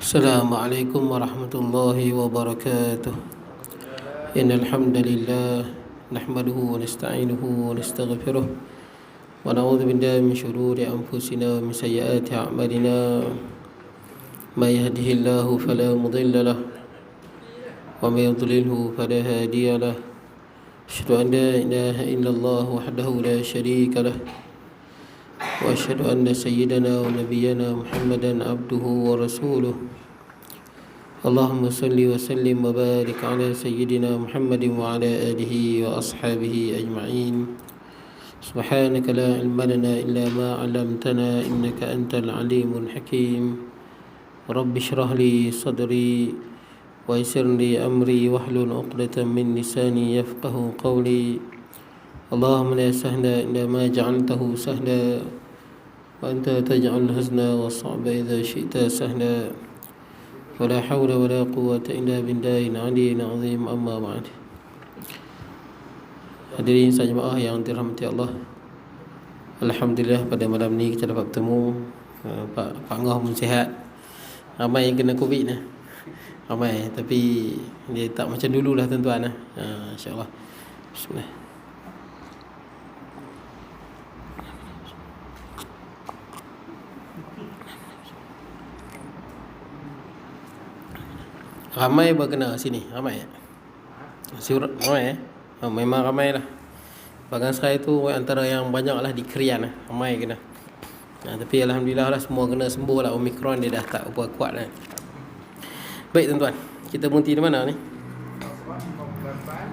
Assalamualaikum warahmatullahi wabarakatuh. Innal hamdalillah nahmaduhu wa nasta'inuhu wa nastaghfiruh wa na'udzu billahi min shururi anfusina wa min sayyiati a'malina. May yahdihillahu fala mudilla lahu wa may yudlilhu fala hadiya lahu. Asyhadu an la ilaha illallah wahdahu la syarika lahu wa asyhadu anna sayyidana wa nabiyyana Muhammadan abduhu wa rasuluh. Allahumma salli wa sallim wa barik ala sayyidina Muhammadin wa ala alihi wa ashabihi ajma'in. Subhanaka la ilma lana illa ma 'allamtana innaka antal alimul hakim. Rabbi shrah li sadri wa yassir li amri wahlul 'uqdatam min lisani yafqahu qawli. Allahumma la sahla illa ma ja'altahu sahla wa anta taj'al hazna wa sa'ba idza syi'ta sahla. Wala hawla wala quwwata illa billahil aliyyil azim. Amma ba'd. Hadirin sejamaah yang dirahmati Allah, alhamdulillah pada malam ni kita dapat bertemu. Pak Ngah pun sihat. Ramai yang kena Covid ni. Ramai, tapi dia tak macam dulu lah tuan-tuan. InsyaAllah. Bismillah. Ramai berkena sini, ramai. Ramai memang ramai lah. Bagan saya tu antara yang banyak lah di Krian lah. Ramai kena. Tapi alhamdulillah lah semua kena sembuh lah. Omicron dia dah tak apa kuat lah. Baik tuan-tuan, kita berhenti di mana ni? 58.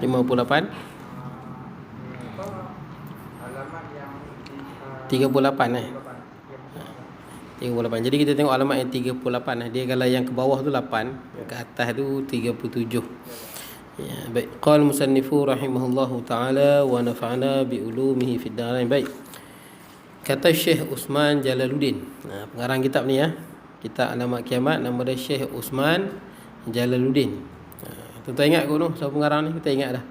38 38. Jadi kita tengok alamat yang 38. Dia kalau yang ke bawah tu 8, yang ke atas tu 37. Ya, baik. Qala musannifu rahimahullahu taala wa nafa'ana bi ulumihi fid darain. Baik. Kata Syekh Uthman Jalaluddin. Pengarang kitab ni ya. Kitab Alamat Kiamat, nama dia Syekh Uthman Jalaluddin. Tuan-tuan ingat kot tu siapa pengarang ni? Kita ingat dah.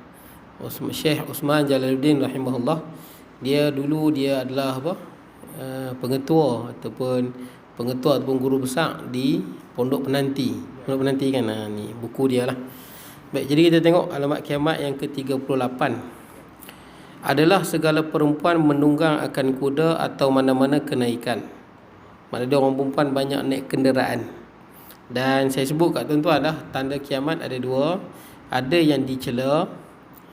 Syekh Uthman Jalaluddin rahimahullah. Dia dulu dia adalah apa? Pengetua ataupun guru besar di Pondok Penanti. Pondok Penanti kan, ni buku dia lah. Baik, jadi kita tengok alamat kiamat yang ke-38. Adalah segala perempuan menunggang akan kuda atau mana-mana kenaikan. Maknanya orang perempuan banyak naik kenderaan. Dan saya sebut kat tuan-tuan dah, tanda kiamat ada dua. Ada yang dicela.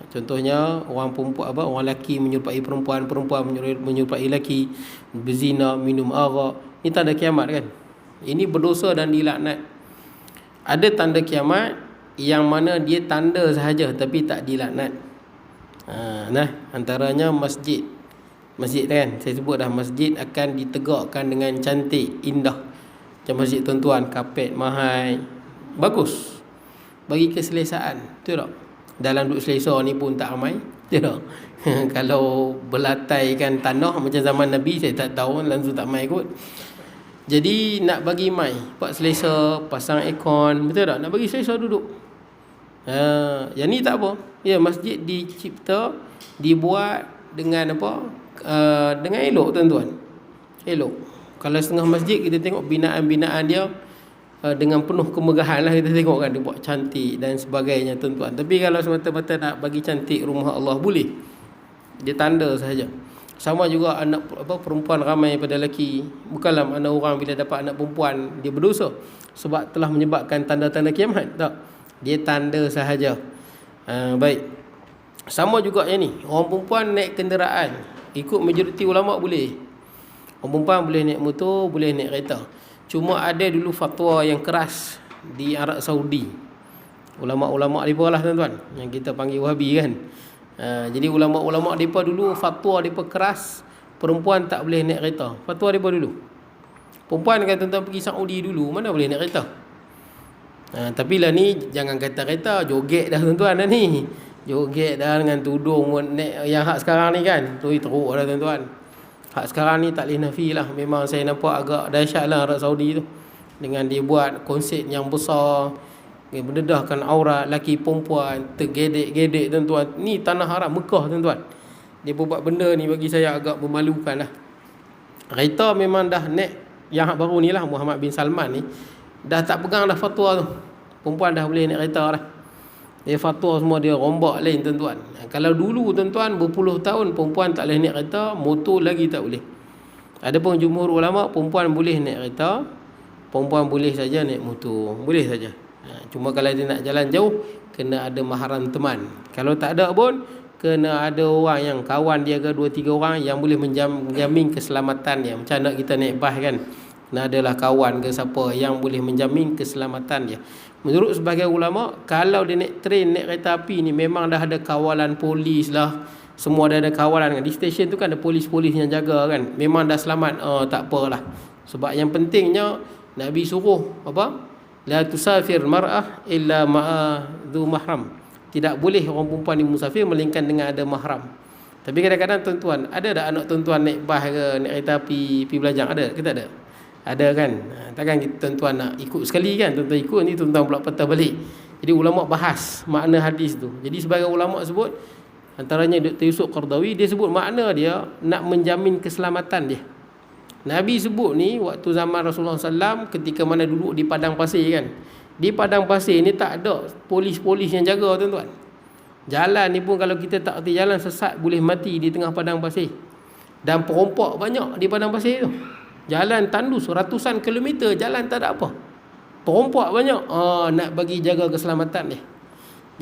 Contohnya orang perempuan orang lelaki menyerupai perempuan, perempuan menyerupai lelaki, berzina, minum arak. Ini tanda kiamat kan. Ini berdosa dan dilaknat. Ada tanda kiamat yang mana dia tanda sahaja tapi tak dilaknat. Antaranya masjid. Masjid kan, saya sebut dah, masjid akan ditegakkan dengan cantik, indah. Macam masjid tuan-tuan, kapet mahal, bagus, bagi keselesaan. Betul tak? Dalam duduk selesa ni pun tak ramai. Tidak. Kalau berlataikan tanah macam zaman Nabi, saya tak tahu, langsung tak mai kot. Jadi nak bagi mai, buat selesa, pasang aircon, betul tak? Nak bagi selesa duduk. Yang ni tak apa. Ya, masjid dicipta, dibuat dengan apa? Dengan elok tuan-tuan. Elok. Kalau setengah masjid kita tengok binaan-binaan dia dengan penuh kemegahan lah, kita tengok kan dia buat cantik dan sebagainya tuan-tuan. Tapi kalau semata-mata nak bagi cantik rumah Allah, boleh. Dia tanda sahaja. Sama juga anak perempuan ramai pada lelaki. Bukanlah mana orang bila dapat anak perempuan dia berdosa sebab telah menyebabkan tanda-tanda kiamat. Tak. Dia tanda sahaja. Baik. Sama juga yang ni. Orang perempuan naik kenderaan, ikut majoriti ulama boleh. Orang perempuan boleh naik motor, boleh naik kereta. Cuma ada dulu fatwa yang keras di Arab Saudi. Ulama-ulama mereka lah tuan-tuan, yang kita panggil Wahabi kan. Jadi ulama-ulama mereka dulu fatwa mereka keras, perempuan tak boleh naik kereta. Fatwa mereka dulu. Perempuan kan tuan-tuan pergi Saudi dulu, mana boleh naik kereta. Tapi lah ni jangan kata kereta, joget dah tuan-tuan dah ni. Joget dah dengan tudung naik yang hak sekarang ni kan. Tu teruk dah tuan-tuan. Hak sekarang ni tak boleh nafi lah. Memang saya nampak agak dahsyat lah Arab Saudi tu. Dengan dia buat konsert yang besar, mendedahkan aurat laki perempuan, tergedek-gedek tuan-tuan. Ni tanah haram Mekah tuan-tuan. Dia buat benda ni bagi saya agak memalukan lah. Kereta memang dah naik yang baru ni lah, Muhammad bin Salman ni dah tak pegang dah fatwa tu. Perempuan dah boleh naik kereta dah. Dia fatwa semua dia rombak lain tuan-tuan. Kalau dulu tuan-tuan berpuluh tahun perempuan tak boleh naik kereta, motor lagi tak boleh. Adapun jumhur ulama perempuan boleh naik kereta, perempuan boleh saja naik motor, boleh saja. Cuma kalau dia nak jalan jauh kena ada mahram teman. Kalau tak ada pun kena ada orang yang kawan dia ke 2-3 orang yang boleh menjamin keselamatan dia. Macam nak kita naik bas kan, kena adalah kawan ke siapa yang boleh menjamin keselamatan dia. Menurut sebahagian ulama, kalau dia naik train, naik kereta api ni memang dah ada kawalan polis lah, semua dah ada kawalan kan. Di stesen tu kan ada polis-polis yang jaga kan, memang dah selamat. Tak apalah. Sebab yang pentingnya Nabi suruh apa? La tusafir mar'ah illa ma'a dhu mahram. Tidak boleh orang perempuan ni musafir melainkan dengan ada mahram. Tapi kadang-kadang tuan-tuan, ada tak anak tuan-tuan naik bas ke, naik kereta api, pergi belajar? Ada? Kita ada? Ada kan? Takkan kita tuan-tuan nak ikut sekali kan? Tuan-tuan ikut ni tuan-tuan pula patah balik. Jadi ulama bahas makna hadis tu. Jadi sebagai ulama sebut, antaranya Dr. Yusuf Qardawi, dia sebut makna dia nak menjamin keselamatan dia. Nabi sebut ni waktu zaman Rasulullah SAW ketika mana duduk di padang pasir kan. Di padang pasir ni tak ada polis-polis yang jaga tuan-tuan. Jalan ni pun kalau kita tak erti jalan sesat boleh mati di tengah padang pasir. Dan perompak banyak di padang pasir tu. Jalan tandus ratusan kilometer, jalan tak ada apa. Perompak banyak. Nak bagi jaga keselamatan dia.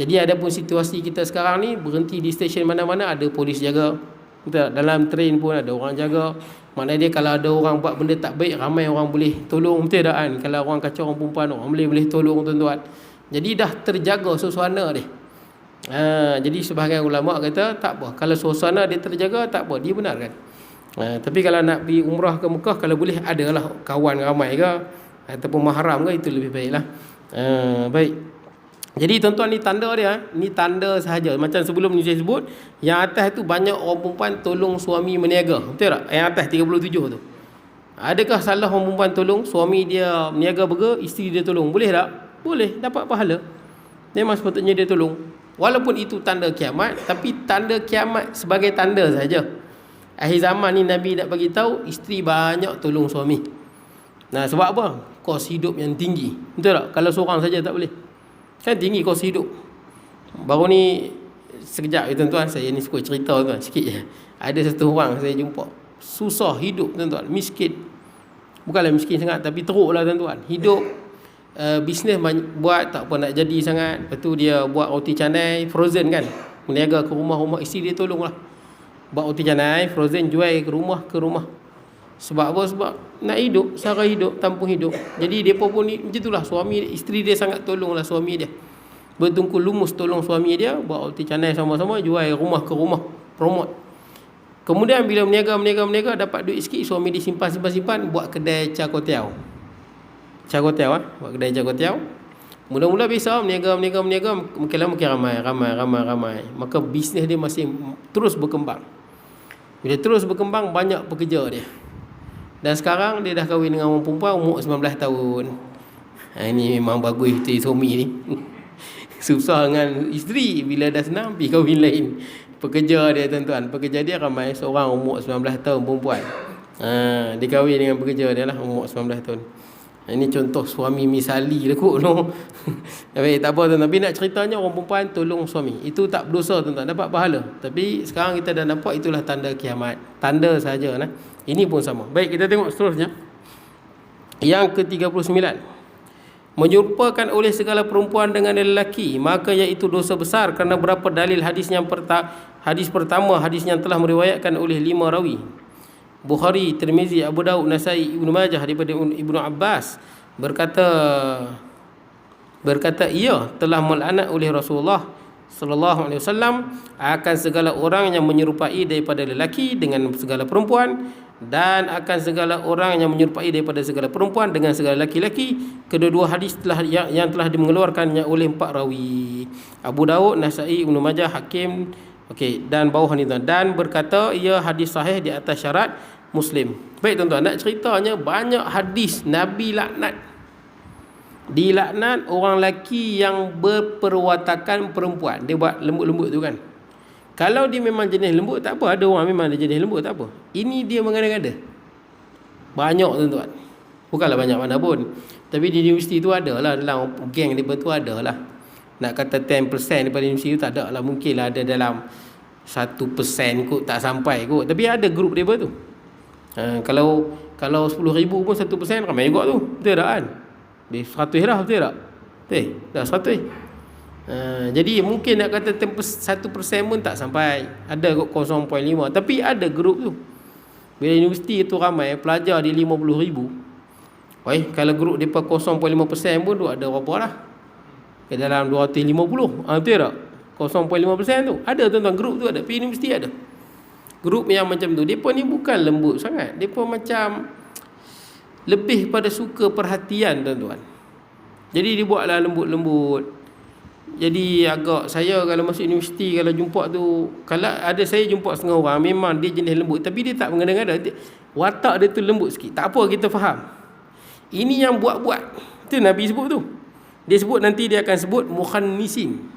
Jadi ada pun situasi kita sekarang ni, berhenti di stesen mana-mana ada polis jaga. Dalam train pun ada orang jaga. Maknanya dia kalau ada orang buat benda tak baik, ramai orang boleh tolong. Betul tak kan? Kalau orang kacau orang perempuan, orang boleh tolong tuan-tuan. Jadi dah terjaga suasana dia. Jadi sebahagian ulama kata tak apa, kalau suasana dia terjaga tak apa, dia benarkan. Tapi kalau nak pergi umrah ke Mekah, kalau boleh adalah kawan ramai ke ataupun mahram ke, itu lebih baiklah. Baik. Jadi tuan-tuan, ni tanda dia, ni tanda sahaja. Macam sebelum ni saya sebut, yang atas tu banyak orang perempuan tolong suami meniaga. Betul tak? Yang atas 37 tu. Adakah salah orang perempuan tolong suami dia meniaga burger, isteri dia tolong? Boleh tak? Boleh, dapat pahala. Memang sepatutnya dia tolong. Walaupun itu tanda kiamat, tapi tanda kiamat sebagai tanda saja. Akhir zaman ni Nabi nak bagi tahu isteri banyak tolong suami. Nah, sebab apa? Kos hidup yang tinggi. Betul tak? Kalau seorang saja tak boleh. Kan tinggi kos hidup. Baru ni sekejap tuan-tuan, saya ni suka cerita tuan sikit je. Ada satu orang saya jumpa, susah hidup tuan-tuan, miskin. Bukanlah miskin sangat, tapi teruk lah tuan-tuan. Hidup bisnes buat tak apa nak jadi sangat. Lepas tu dia buat roti canai frozen kan, meniaga ke rumah-rumah, isteri dia tolong lah. Buat roti canai frozen, jual ke rumah. Sebab apa? Sebab nak hidup, sara hidup, tampung hidup. Jadi dia pun ni macam itulah, suami, isteri dia sangat tolonglah suami dia. Bertungkul lumus tolong suami dia, buat roti canai sama-sama, jual rumah ke rumah, promote. Kemudian bila meniaga dapat duit sikit, suami dia simpan, buat kedai cakotiao. Buat kedai cakotiao. Mula-mula biasa meniaga, makin lama makin ramai. Maka bisnes dia masih terus berkembang. Bila terus berkembang, banyak pekerja dia. Dan sekarang dia dah kahwin dengan orang perempuan umur 19 tahun. Ini memang bagus suami ni. Susah dengan isteri, bila dah senang pergi kahwin lain. Pekerja dia tuan-tuan, pekerja dia ramai, seorang umur 19 tahun perempuan. Dia kahwin dengan pekerja dia lah umur 19 tahun. Ini contoh suami misali lah kot no. Tapi tak apa tuan-tuan, tapi nak ceritanya orang perempuan tolong suami, itu tak berdosa tuan-tuan, dapat pahala. Tapi sekarang kita dah nampak itulah tanda kiamat. Tanda saja nah. Ini pun sama. Baik, kita tengok seterusnya. Yang ke-39. Menyerupakan oleh segala perempuan dengan lelaki, maka iaitu dosa besar kerana berapa dalil hadis yang pertama, hadis yang telah meriwayatkan oleh 5 rawi. Bukhari, Tirmizi, Abu Daud, Nasai, Ibnu Majah daripada Ibnu Abbas berkata ia telah melaknat oleh Rasulullah sallallahu alaihi wasallam akan segala orang yang menyerupai daripada lelaki dengan segala perempuan, dan akan segala orang yang menyerupai daripada segala perempuan dengan segala laki-laki. Kedua-dua hadis yang telah mengeluarkannya oleh 4 rawi, Abu Daud, Nasai, Ibnu Majah, Hakim. Okey, dan bawah ni tuan, dan berkata ia hadis sahih di atas syarat Muslim. Baik tuan-tuan, nak ceritanya banyak hadis Nabi laknat. Dilaknat orang lelaki yang berperwatakan perempuan. Dia buat lembut-lembut tu kan. Kalau dia memang jenis lembut tak apa, ada orang memang dia jenis lembut tak apa. Ini dia mengada-ngada. Banyak tuan-tuan. Bukanlah banyak mana pun. Tapi di universiti tu ada lah, dalam geng dia tu ada lah. Nak kata 10% daripada universiti tu tak ada lah. Mungkin lah ada dalam 1% kot, tak sampai kot. Tapi ada grup dia tu. Kalau 10,000 pun 1% ramai juga tu. Betul tak kan? Dia 100 dah, betul tak? Betul, dah 100. Jadi mungkin nak kata 1% pun tak sampai. Ada kot 0.5. Tapi ada grup tu. Bila universiti tu ramai, pelajar dia 50,000. Kalau grup dia 0.5% pun tu ada berapa lah? Ke dalam 250. Betul tak? 0.5% tu. Ada tuan-tuan, grup tu ada. Pergi universiti ada. Grup yang macam tu. Mereka ni bukan lembut sangat. Mereka macam lebih pada suka perhatian tuan-tuan. Jadi dia buatlah lembut-lembut. Jadi agak saya kalau masuk universiti, kalau jumpa tu, kalau ada saya jumpa setengah orang, memang dia jenis lembut. Tapi dia tak mengada-ngada. Watak dia tu lembut sikit. Tak apa, kita faham. Ini yang buat-buat. Itu Nabi sebut tu. Dia sebut, nanti dia akan sebut mukhannisin.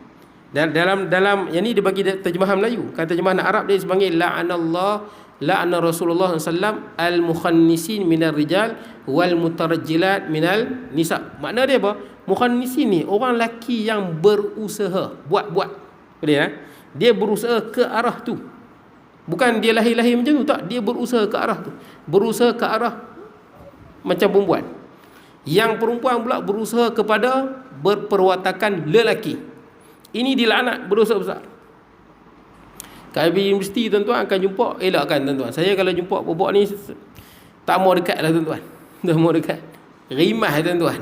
Dalam yang ni dia bagi terjemahan Melayu. Kata terjemahan Arab dia sebagai la'ana Rasulullah SAW al-mukhannisin minal rijal wal mutarajjilat minal nisa. Makna dia apa? Mukhannisin ni orang lelaki yang berusaha buat. Boleh dia berusaha ke arah tu. Bukan dia lahir-lahir macam tu, tak. Dia berusaha ke arah tu. Berusaha ke arah macam perempuan. Yang perempuan pula berusaha kepada berperwatakan lelaki. Ini dilaknat, berdosa besar. Kalau pergi universiti tuan-tuan akan jumpa, elakkan tuan-tuan. Saya kalau jumpa bobok ni tak mau dekat lah tuan-tuan. Tak mau dekat. Rimah tuan-tuan.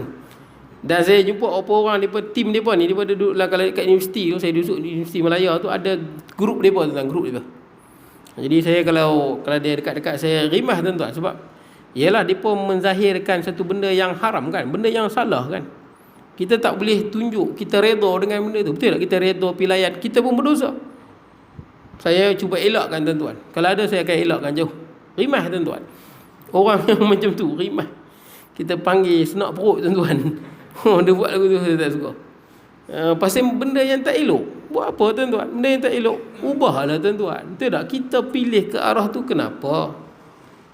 Dan saya jumpa apa orang depa, tim depa ni, depa duduk lah. Kalau dekat universiti tu, saya duduk di Universiti Malaya tu, ada grup depa tuan-tuan, grup depa. Jadi saya kalau dia dekat-dekat, saya rimah tuan-tuan. Sebab yalah, depa menzahirkan satu benda yang haram kan, benda yang salah kan. Kita tak boleh tunjuk kita redha dengan benda tu. Betul tak? Kita redha pilihan, kita pun berdosa. Saya cuba elakkan tuan-tuan. Kalau ada saya akan elakkan jauh. Rimah tuan-tuan. Orang yang macam tu rimah. Kita panggil senak perut tuan-tuan. Dia buat lagu tu saya tak suka. Pasal benda yang tak elok. Buat apa tuan-tuan? Benda yang tak elok, ubahlah tuan-tuan. Betul tak? Kita pilih ke arah tu kenapa?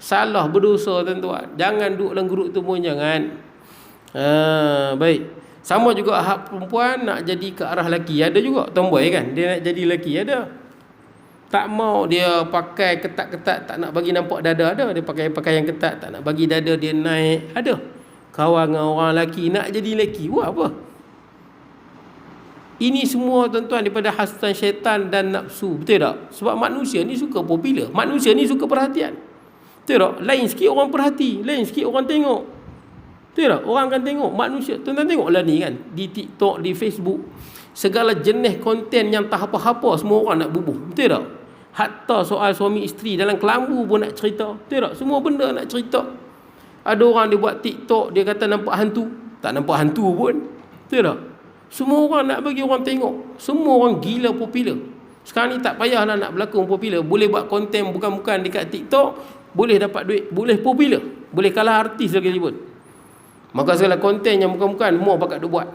Salah, berdosa tuan-tuan. Jangan duduk dalam grup tu pun jangan. Baik. Sama juga hak perempuan nak jadi ke arah lelaki. Ada juga tomboy kan, dia nak jadi lelaki, ada. Tak mau dia pakai ketat-ketat, tak nak bagi nampak dada, ada. Dia pakai pakaian ketat, tak nak bagi dada dia naik, ada. Kawan dengan orang lelaki, nak jadi lelaki, buat apa? Ini semua tuan-tuan daripada hastan syaitan dan nafsu. Betul tak? Sebab manusia ni suka popular, manusia ni suka perhatian. Betul tak? Lain sikit orang perhati, lain sikit orang tengok. Betul tak? Orang akan tengok manusia. Tuan-tuan tengoklah ni kan, di TikTok, di Facebook, segala jenis konten yang tak apa-apa semua orang nak bubuh. Betul tak? Hatta soal suami isteri dalam kelambu pun nak cerita. Betul tak? Semua benda nak cerita. Ada orang dia buat TikTok, dia kata nampak hantu. Tak nampak hantu pun. Betul tak? Semua orang nak bagi orang tengok. Semua orang gila popular. Sekarang ni tak payahlah nak berlakon popular. Boleh buat konten bukan-bukan dekat TikTok, boleh dapat duit, boleh popular, boleh kalah artis lagi pun. Maka segala konten yang bukan-bukan semua pakat duk buat.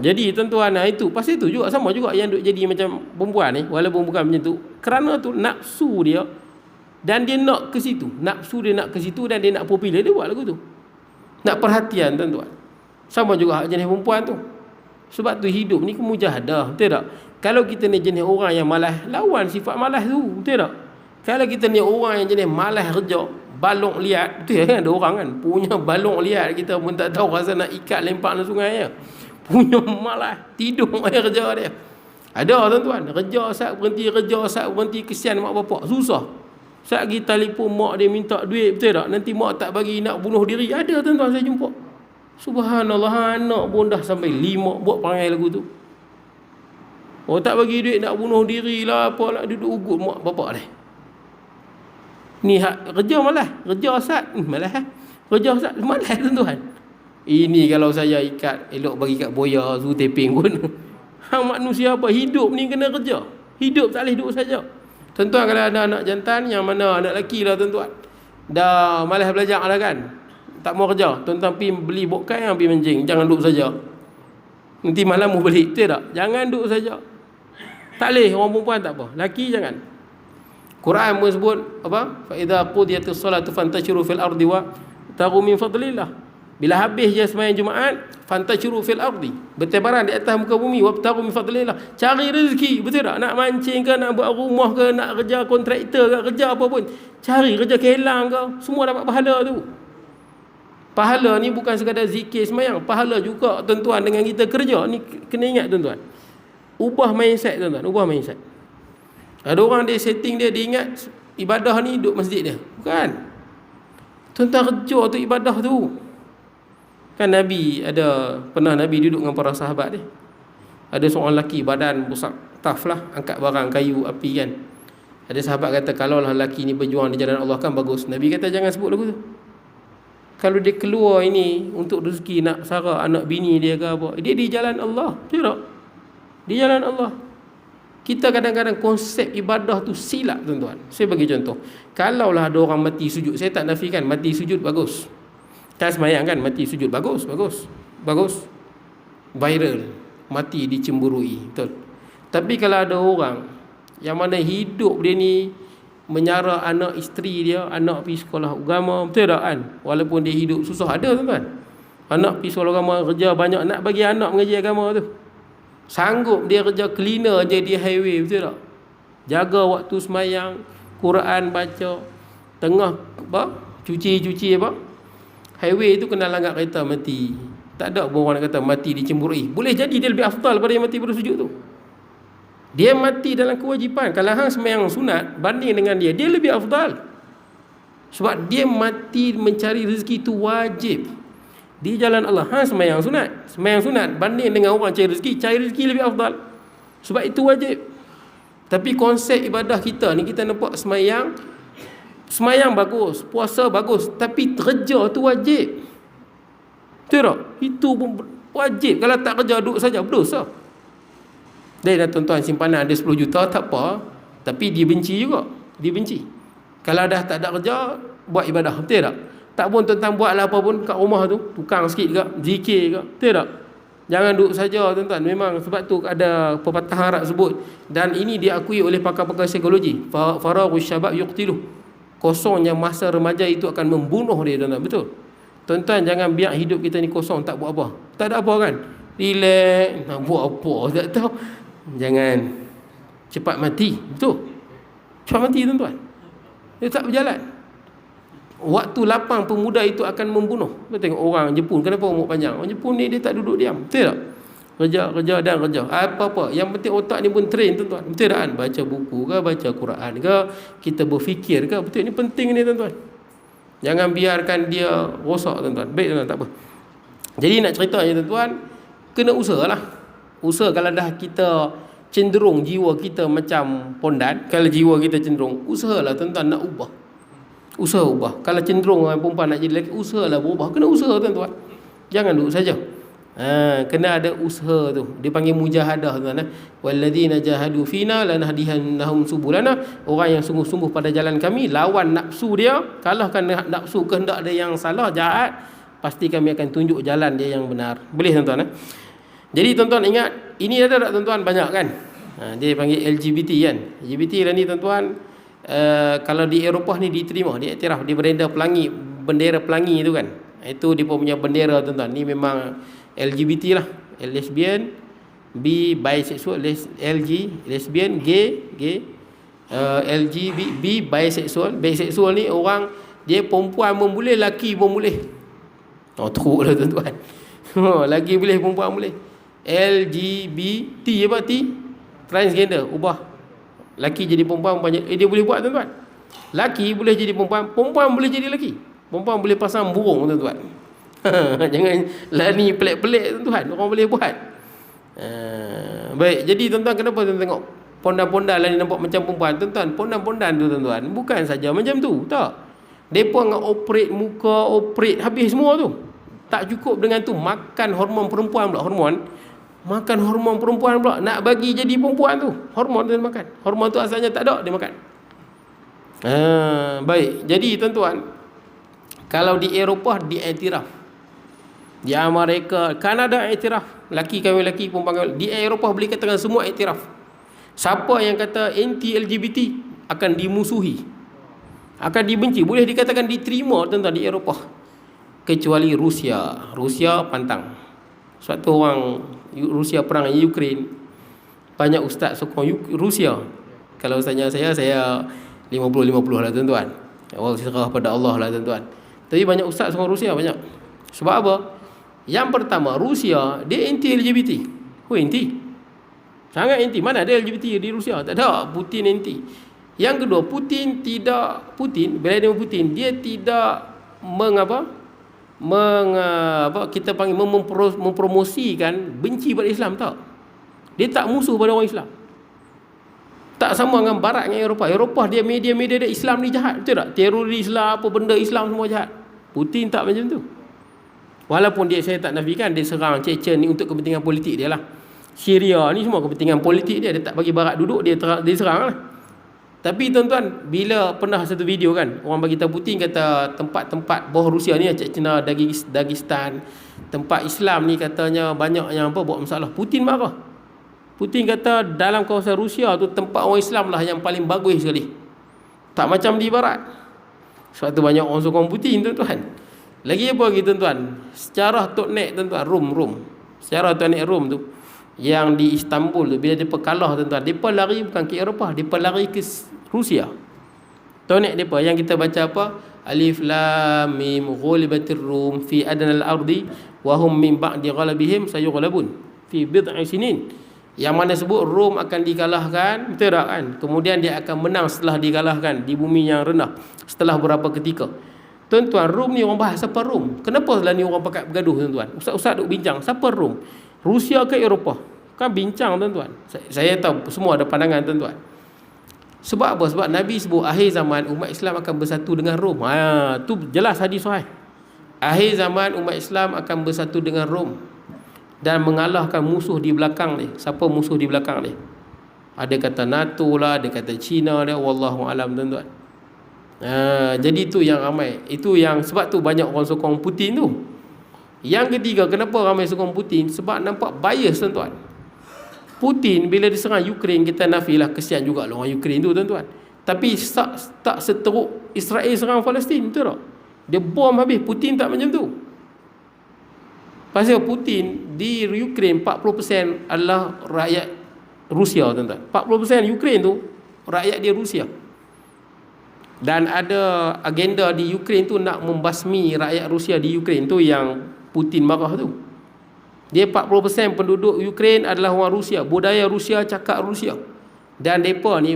Jadi tuan-tuan, itu pasal itu juga sama juga yang duk jadi macam perempuan ni, walaupun bukan macam tu, kerana tu nafsu dia dan dia nak ke situ. Nafsu dia nak ke situ dan dia nak popular, dia buat lagu tu. Nak perhatian tuan-tuan. Sama juga hak jenis perempuan tu. Sebab tu hidup ni kemujahadah, betul tak? Kalau kita ni jenis orang yang malas, lawan sifat malas tu, betul tak? Kalau kita ni orang yang jenis malas kerja, balong liat, betul kan? Ada orang kan punya balong liat, kita pun tak tahu rasa nak ikat lempak dalam sungai ya. Punya malas, tidur air kerja dia. Ada tuan-tuan, kerja saat berhenti, kerja saat berhenti, kesian mak bapak, susah. Saat pergi telefon mak dia minta duit, betul tak? Nanti mak tak bagi, nak bunuh diri. Ada tuan-tuan saya jumpa. Subhanallah, anak pun dah sampai 5 buat perangai lagu tu. Oh, tak bagi duit nak bunuh diri lah, apa nak duduk ugut mak bapak dia. Ni hak kerja malas, kerja asat malas kerja asat malas tuan-tuan. Ini kalau saya ikat, elok bagi kat boya zu taping pun. Hang manusia apa, hidup ni kena kerja. Hidup tak boleh duduk saja. Tuan-tuan, kalau ada anak jantan, yang mana anak lelaki lah tuan-tuan, dah malas belajar lah kan, tak mau kerja, tuan-tuan pergi beli bokai, yang pergi mancing, jangan duduk saja. Nanti malam mau balik, betul tak? Jangan duduk saja. Tak boleh, orang perempuan tak apa, lelaki jangan. Quran pun sebut apa? Fa idza qudiyatis salatu fantashiru fil ardi wa tagu min fadlillah. Bila habis je sembahyang Jumaat, fantashiru fil ardi, bertebaran di atas muka bumi, wabtaghu min fadlillah, cari rezeki, betul tak? Nak mancing ke, nak buat rumah ke, nak kerja kontraktor ke, kerja apa pun, cari kerja kelang ke, semua dapat pahala tu. Pahala ni bukan sekadar zikir sembahyang, pahala juga tuan-tuan dengan kita kerja ni. Kena ingat tuan-tuan, ubah mindset tuan-tuan, ubah mindset. Ada orang dia setting dia ingat ibadah ni duduk masjid dia, bukan. Tuan-tuan kerja tu ibadah tu. Kan Nabi pernah Nabi duduk dengan para sahabat dia. Ada seorang lelaki badan besar, tough lah, angkat barang kayu api kan. Ada sahabat kata, kalau lah lelaki ni berjuang di jalan Allah kan bagus. Nabi kata jangan sebut lagu tu. Kalau dia keluar ini untuk rezeki, nak sara anak bini dia ke apa, dia di jalan Allah, betul tak? Di jalan Allah. Kita kadang-kadang konsep ibadah tu silap tuan-tuan. Saya bagi contoh, kalaulah ada orang mati sujud, saya tak nafikan mati sujud bagus. Tak semayang kan, mati sujud bagus, viral, mati dicemburui, betul. Tapi kalau ada orang yang mana hidup dia ni menyara anak isteri dia, anak pergi sekolah agama, betul tak kan? Walaupun dia hidup susah, ada tuan-tuan, anak pergi sekolah agama, kerja banyak, nak bagi anak mengaji agama tu, sanggup dia kerja cleaner je di highway, betul tak? Jaga waktu semayang, Quran baca, tengah cuci highway tu kena langgar kereta mati. Tak ada pun orang nak kata mati dicemburui. Boleh jadi dia lebih afdal daripada yang mati bersujud tu. Dia mati dalam kewajipan. Kalau hang sembahyang sunat banding dengan dia lebih afdal. Sebab dia mati mencari rezeki tu wajib di jalan Allah. Hang sembahyang sunat banding dengan orang cari rezeki lebih afdal. Sebab itu wajib. Tapi konsep ibadah kita ni, kita nampak Semayang bagus, puasa bagus, tapi kerja tu wajib. Betul tak? Itu pun wajib. Kalau tak kerja, duduk saja, berdosa. Dan tuan-tuan, simpanan ada 10 juta, tak apa. Tapi dia benci juga. Dia benci. Kalau dah tak ada kerja, buat ibadah. Betul tak? Tak pun tuan-tuan buatlah apa pun kat rumah tu, tukang sikit ke, zikir ke. Betul tak? Jangan duduk saja tuan-tuan. Memang sebab tu ada pepatah Arab sebut, dan ini diakui oleh pakar-pakar psikologi, faraghush syabab yuqtiluh. Kosongnya masa remaja itu akan membunuh dia, tuan-tuan. Betul. Tuan-tuan, jangan biar hidup kita ni kosong, tak buat apa. Tak ada apa kan? Relax, nak buat apa, tak tahu. Jangan cepat mati. Betul. Cepat mati tuan-tuan. Dia tak berjalan. Waktu lapang pemuda itu akan membunuh. Kita tengok orang Jepun, kenapa umur panjang? Orang Jepun ni dia tak duduk diam. Betul tak? Kerja dan kerja. Apa-apa. Yang penting otak ni pun train tuan-tuan. Betul tak kan? Baca buku ke, baca Quran ke, kita berfikir ke. Betul, ini penting ni tuan-tuan. Jangan biarkan dia rosak tuan-tuan. Baik tuan-tuan, tak apa. Jadi nak cerita je tuan-tuan, kena usaha lah. Usaha kalau dah kita cenderung jiwa kita macam pondan, kalau jiwa kita cenderung, usahalah tuan-tuan nak ubah. Usaha ubah. Kalau cenderung orang perempuan nak jadi lelaki, usahalah berubah. Kena usaha tuan-tuan. Jangan duduk saja. Kena ada usaha tu. Dia panggil mujahadah tuan-tuan. Walladzina jahadu fina lanahdihannahum subulana. Orang yang sungguh-sungguh pada jalan kami, lawan nafsu dia, kalahkan nafsu kehendak dia yang salah, jahat, pasti kami akan tunjuk jalan dia yang benar. Boleh tuan-tuan. Jadi tuan-tuan ingat, ini ada tak tuan-tuan banyak kan? Dia panggil LGBT kan. LGBT lah ni tuan-tuan, kalau di Eropah ni diterima, diiktiraf, di bendera pelangi tu kan. Itu dia punya bendera tuan-tuan. Ni memang LGBT lah, lesbian, bisexual, lesbian, gay, LGBT, bisexual ni orang dia perempuan pun boleh, lelaki pun boleh. Teruk lah tuan-tuan. Lelaki boleh, perempuan boleh. LGBT apa T? Transgender, ubah lelaki jadi perempuan, dia boleh buat tuan-tuan. Lelaki boleh jadi perempuan, perempuan boleh jadi lelaki. Perempuan boleh pasang burung tuan-tuan. Jangan lani pelik-pelik tuan-tuan, orang boleh buat. Baik, jadi tuan-tuan, kenapa tuan tengok pondan-pondan lah ni nampak macam perempuan tuan-tuan? Pondan-pondan tu tuan-tuan bukan saja macam tu, tak. Depa nak operate muka, operate habis semua tu. Tak cukup dengan tu, makan hormon perempuan pula, makan hormon perempuan pula, nak bagi jadi perempuan tu. Hormon tu dia makan. Hormon tu asalnya tak ada, dia makan. Baik, jadi tuan-tuan, kalau di Eropah diiktiraf, di Amerika, Kanada iktiraf, laki kahwin laki, perempuan kahwin. Di Eropah boleh katakan semua iktiraf. Siapa yang kata anti LGBT akan dimusuhi, akan dibenci. Boleh dikatakan diterima tuan-tuan di Eropah. kecuali Rusia. Rusia pantang. Sebab tu orang Rusia perang dengan Ukraine, banyak ustaz sokong Rusia. Kalau tanya saya 50-50 lah tuan-tuan. Allah serah pada Allah lah tuan-tuan. Tapi banyak ustaz sokong Rusia, banyak. Sebab apa? Yang pertama, Rusia dia anti LGBT. Anti. Sangat anti. Mana ada LGBT di Rusia? Tak ada. Putin anti. Yang kedua, Vladimir Putin dia tidak kita panggil mempromosikan benci pada Islam, tak. Dia tak musuh pada orang Islam. Tak sama dengan Barat dengan Eropah. Eropah dia media-media dia Islam ni jahat, betul tak? Teroris lah, apa benda Islam semua jahat. Putin tak macam tu. Walaupun saya tak nafikan dia serang Chechen ni untuk kepentingan politik dia lah. Syria ni semua kepentingan politik dia. Dia tak bagi Barat duduk, dia serang lah. Tapi tuan-tuan, bila pernah satu video kan, orang bagi tahu Putin kata tempat-tempat bawah Rusia ni, Chechnya, Dagestan, tempat Islam ni katanya banyak yang buat masalah. Putin marah. Putin kata dalam kawasan Rusia tu tempat orang Islam lah yang paling bagus sekali. Tak macam di Barat. Sebab tu banyak orang sokong Putin, tuan-tuan. Lagi apa lagi tuan-tuan? Sejarah Toknek tuan-tuan, Rom. Sejarah Toknek Rom tu, yang di Istanbul tu, bila dia kalah tuan-tuan, mereka lari bukan ke Eropah, mereka lari ke Rusia. Toknek mereka yang kita baca apa? Alif lam mim ghulibatir rum fi adnal ardi wa hum min ba'di ghalabihim sayughlabun fi bid'i sinin. Yang mana sebut Rom akan dikalahkan, betul tak kan? Kemudian dia akan menang setelah dikalahkan di bumi yang rendah setelah beberapa ketika. Tuan-tuan, Rom ni orang bahas siapa Rom? Kenapa lah ni orang pakat bergaduh tuan-tuan? Ustaz-ustaz duk bincang siapa Rom? Rusia ke Eropah? Kan bincang tuan-tuan. Saya tahu semua ada pandangan tuan-tuan. Sebab apa? Sebab Nabi sebut akhir zaman umat Islam akan bersatu dengan Rom. Tu jelas hadis sahih. Akhir zaman umat Islam akan bersatu dengan Rom dan mengalahkan musuh di belakang dia. Siapa musuh di belakang dia? Ada kata NATO lah, ada kata China dia, wallahu alam tuan-tuan. Jadi itu yang ramai. Itu yang sebab tu banyak orang sokong Putin tu. Yang ketiga, kenapa ramai sokong Putin? Sebab nampak bias tuan-tuan. Putin bila diserang Ukraine, kita nafilah kesian juga lah orang Ukraine tu tuan-tuan. Tapi tak seteruk Israel serang Palestin, betul tak? Dia bom habis. Putin tak macam tu. Pasal Putin di Ukraine 40% adalah rakyat Rusia tuan-tuan. 40% Ukraine tu rakyat dia Rusia. Dan ada agenda di Ukraine tu nak membasmi rakyat Rusia di Ukraine tu, yang Putin marah tu. Dia 40% penduduk Ukraine adalah orang Rusia, budaya Rusia, cakap Rusia. Dan mereka ni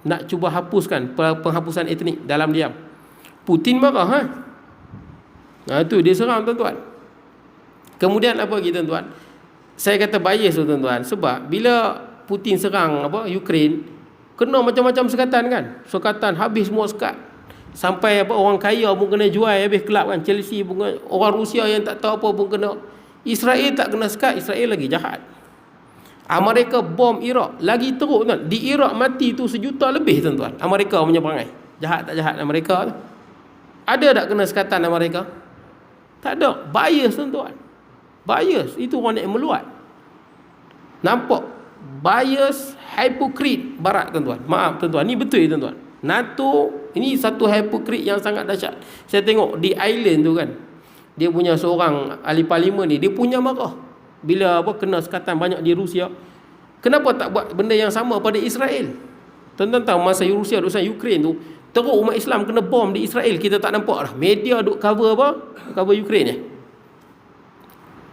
nak cuba hapuskan penghapusan etnik dalam diam. Putin marah tu dia serang tuan-tuan. Kemudian apa lagi tuan-tuan? Saya kata bias tu tuan-tuan, sebab bila Putin serang Ukraine, kena macam-macam sekatan kan. Sekatan habis semua sekat. Sampai orang kaya pun kena jual habis kelab kan. Chelsea pun kena, orang Rusia yang tak tahu apa pun kena. Israel tak kena sekat, Israel lagi jahat. Amerika bom Iraq, lagi teruk tuan. Di Iraq mati tu 1 juta lebih tuan-tuan. Amerika punya perangai. Jahat tak jahat Amerika tu? Ada tak kena sekatan Amerika? Tak ada. Bias tuan-tuan. Bias. Itu orang nak meluat. Nampak? Bias, hypocrite Barat tuan-tuan. Maaf tuan-tuan, ni betul tuan-tuan. NATO ini satu hypocrite yang sangat dahsyat. Saya tengok di Ireland tu kan, dia punya seorang ahli parlimen ni, dia punya marah bila kena sekatan banyak di Rusia. Kenapa tak buat benda yang sama pada Israel? Tuan-tuan tahu masa Rusia duk serang Ukraine tu, teruk umat Islam kena bom di Israel, kita tak nampak dah. Media duk cover cover Ukraine ni.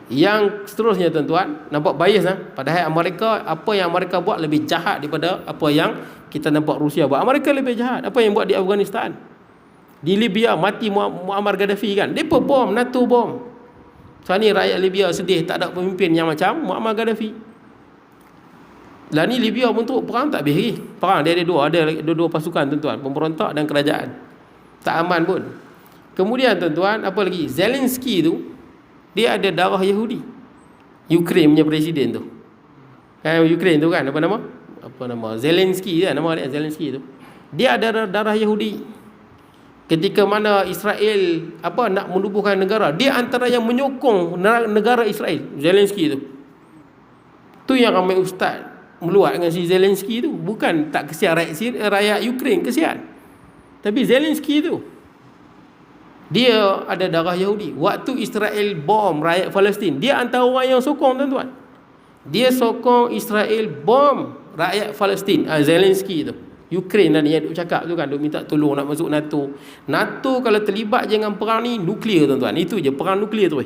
Yang seterusnya tuan-tuan, nampak bias padahal Amerika, apa yang Amerika buat lebih jahat daripada apa yang kita nampak Rusia buat. Amerika lebih jahat. Apa yang buat di Afghanistan, di Libya mati Muammar Gaddafi kan, depa bom, NATO bom. Sekarang ni rakyat Libya sedih tak ada pemimpin yang macam Muammar Gaddafi. Lah ni Libya pun tu perang tak habis lagi. Perang dia ada dua pasukan tuan-tuan, pemberontak dan kerajaan. Tak aman pun. Kemudian tuan-tuan, apa lagi? Zelensky tu dia ada darah Yahudi. Ukraine punya presiden tu. Ukraine tu kan, apa nama? Zelensky kan, nama dia Zelensky tu. Dia ada darah Yahudi. Ketika mana Israel nak menubuhkan negara, dia antara yang menyokong negara Israel, Zelensky tu. Tu yang ramai ustaz meluat dengan si Zelensky tu. Bukan tak kesian rakyat Ukraine, kesian. Tapi Zelensky tu Dia ada darah Yahudi. Waktu Israel bom rakyat Palestin, dia antara orang yang sokong, tuan-tuan. Dia sokong Israel bom rakyat Palestin. Zelensky tu, Ukraine tadi yang duk cakap tu kan, duk minta tolong nak masuk NATO. NATO kalau terlibat dengan perang ni, nuklear, tuan-tuan. Itu je, perang nuklear tu.